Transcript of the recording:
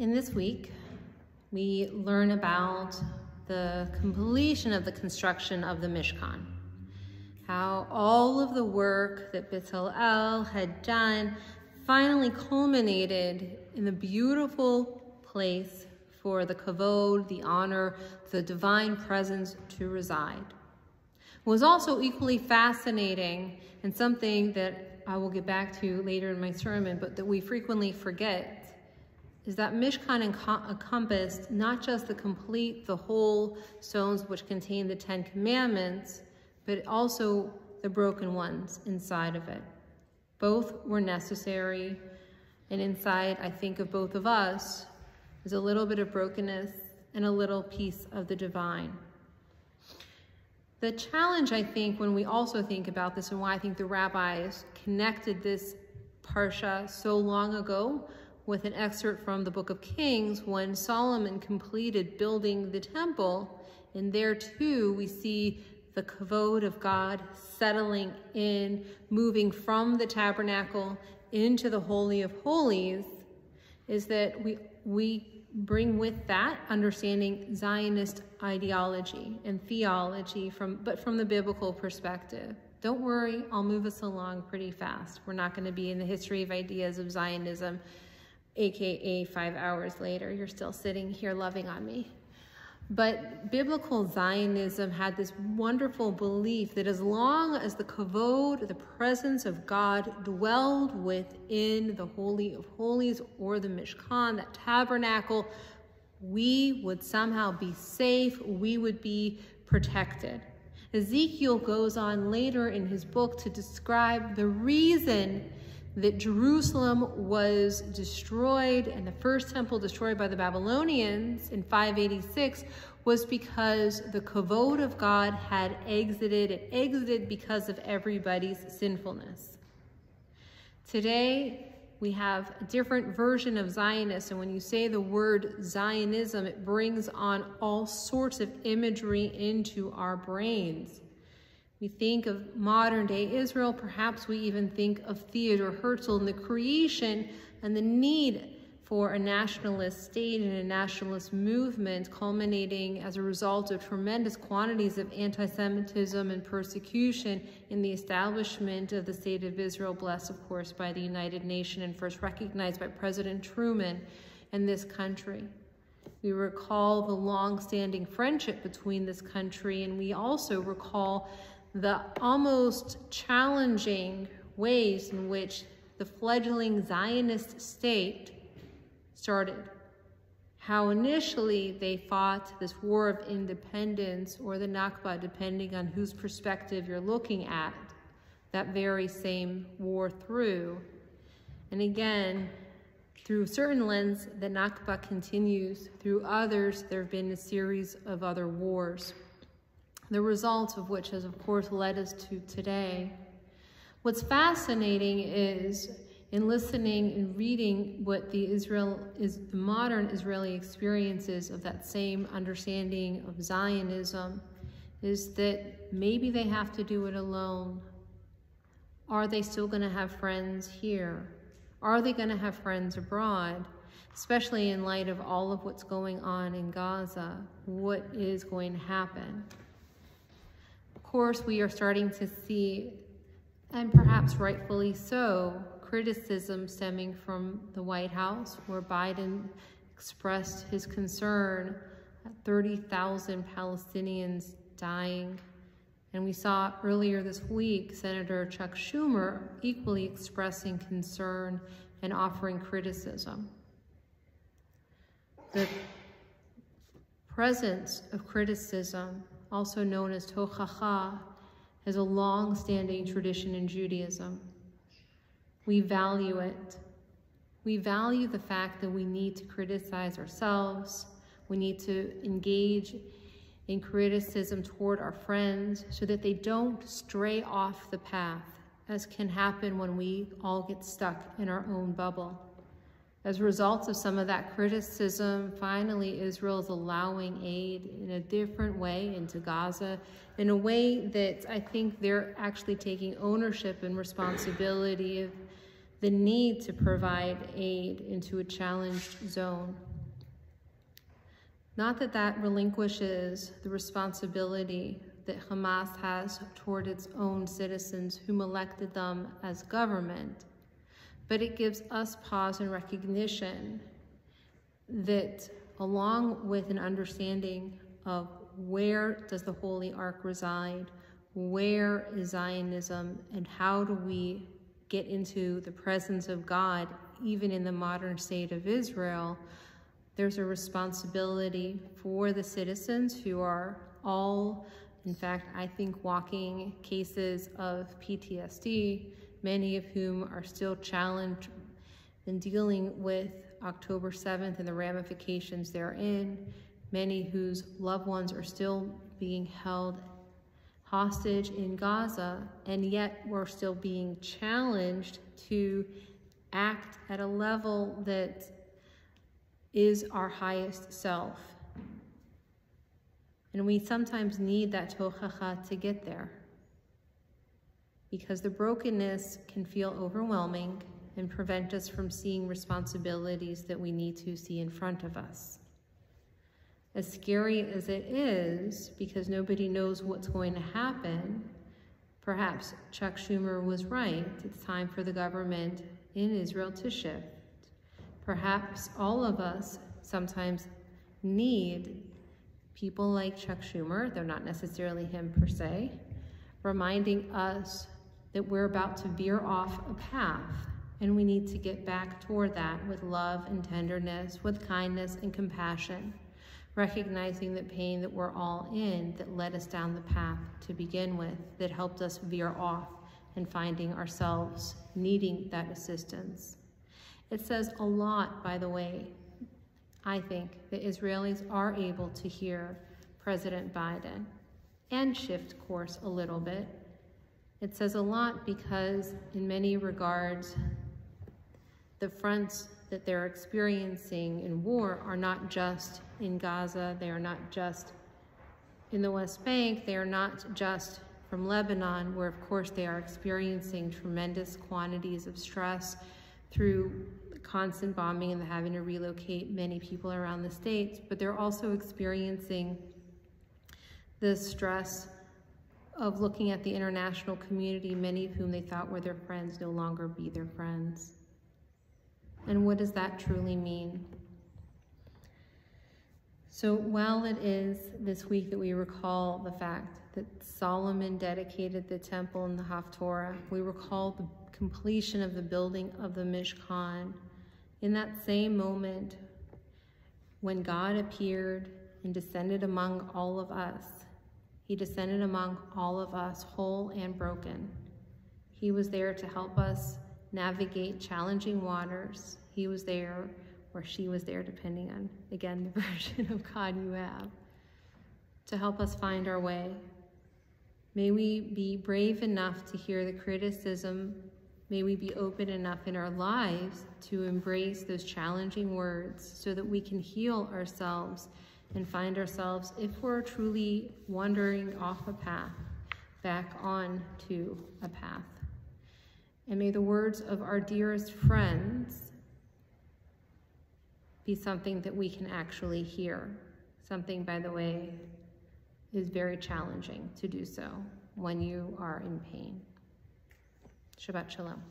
In this week, we learn about the completion of the construction of the Mishkan, how all of the work that Bezalel had done finally culminated in the beautiful place for the kavod, the honor, the divine presence to reside. What was also equally fascinating, and something that I will get back to later in my sermon, but that we frequently forget, is that Mishkan encompassed not just the whole stones which contain the 10 Commandments, but also the broken ones inside of it. Both were necessary, and inside, I think, of both of us is a little bit of brokenness and a little piece of the divine. The challenge, I think, when we also think about this, and why I think the rabbis connected this parsha so long ago with an excerpt from the book of Kings, when Solomon completed building the temple, and there too we see the kavod of God settling in, moving from the tabernacle into the Holy of Holies, is that we bring with that understanding Zionist ideology and theology, but from the biblical perspective. Don't worry, I'll move us along pretty fast. We're not going to be in the history of ideas of Zionism, aka 5 hours later. You're still sitting here loving on me. But biblical Zionism had this wonderful belief that as long as the kavod, the presence of God, dwelled within the Holy of Holies, or the Mishkan, that tabernacle, we would somehow be safe, we would be protected. Ezekiel goes on later in his book to describe the reason that Jerusalem was destroyed and the first temple destroyed by the Babylonians in 586 was because the kavod of God had exited. It exited because of everybody's sinfulness. Today, we have a different version of Zionist, and when you say the word Zionism, it brings on all sorts of imagery into our brains. We think of modern-day Israel, perhaps we even think of Theodor Herzl and the creation and the need for a nationalist state and a nationalist movement culminating as a result of tremendous quantities of anti-Semitism and persecution in the establishment of the State of Israel, blessed, of course, by the United Nations and first recognized by President Truman in this country. We recall the long-standing friendship between this country, and we also recall the almost challenging ways in which the fledgling Zionist state started. How initially they fought this war of independence, or the Nakba, depending on whose perspective you're looking at, that very same war through. And again, through certain lens, the Nakba continues. Through others, there have been a series of other wars, the result of which has, of course, led us to today. What's fascinating is, in listening and reading what the modern Israeli experiences of that same understanding of Zionism, is that maybe they have to do it alone. Are they still going to have friends here? Are they going to have friends abroad? Especially in light of all of what's going on in Gaza, what is going to happen? Of course, we are starting to see, and perhaps rightfully so, criticism stemming from the White House, where Biden expressed his concern at 30,000 Palestinians dying. And we saw earlier this week, Senator Chuck Schumer equally expressing concern and offering criticism. The presence of criticism, also known as tochacha, has a long-standing tradition in Judaism. We value it. We value the fact that we need to criticize ourselves. We need to engage in criticism toward our friends so that they don't stray off the path, as can happen when we all get stuck in our own bubble. As a result of some of that criticism, finally Israel is allowing aid in a different way into Gaza, in a way that I think they're actually taking ownership and responsibility of the need to provide aid into a challenged zone. Not that that relinquishes the responsibility that Hamas has toward its own citizens whom elected them as government, but it gives us pause and recognition that, along with an understanding of where does the Holy Ark reside, where is Zionism, and how do we get into the presence of God, even in the modern state of Israel, there's a responsibility for the citizens who are all, in fact, I think, walking cases of PTSD, many of whom are still challenged in dealing with October 7th and the ramifications therein, many whose loved ones are still being held hostage in Gaza, and yet we're still being challenged to act at a level that is our highest self. And we sometimes need that tochacha to get there, because the brokenness can feel overwhelming and prevent us from seeing responsibilities that we need to see in front of us. As scary as it is, because nobody knows what's going to happen, perhaps Chuck Schumer was right. It's time for the government in Israel to shift. Perhaps all of us sometimes need people like Chuck Schumer, they're not necessarily him per se, reminding us that we're about to veer off a path, and we need to get back toward that with love and tenderness, with kindness and compassion, recognizing the pain that we're all in that led us down the path to begin with, that helped us veer off and finding ourselves needing that assistance. It says a lot, by the way, I think, that Israelis are able to hear President Biden and shift course a little bit. It says a lot because in many regards, the fronts that they're experiencing in war are not just in Gaza, they are not just in the West Bank, they are not just from Lebanon, where of course they are experiencing tremendous quantities of stress through constant bombing and having to relocate many people around the states, but they're also experiencing the stress of looking at the international community, many of whom they thought were their friends no longer be their friends. And what does that truly mean? So while it is this week that we recall the fact that Solomon dedicated the temple and the Haftorah, we recall the completion of the building of the Mishkan. In that same moment, when God appeared and descended among all of us, he descended among all of us, whole and broken. He was there to help us navigate challenging waters. He was there, or she was there, depending on, again, the version of God you have, to help us find our way. May we be brave enough to hear the criticism. May we be open enough in our lives to embrace those challenging words so that we can heal ourselves and find ourselves, if we're truly wandering off a path, back on to a path. And may the words of our dearest friends be something that we can actually hear. Something, by the way, is very challenging to do so when you are in pain. Shabbat Shalom.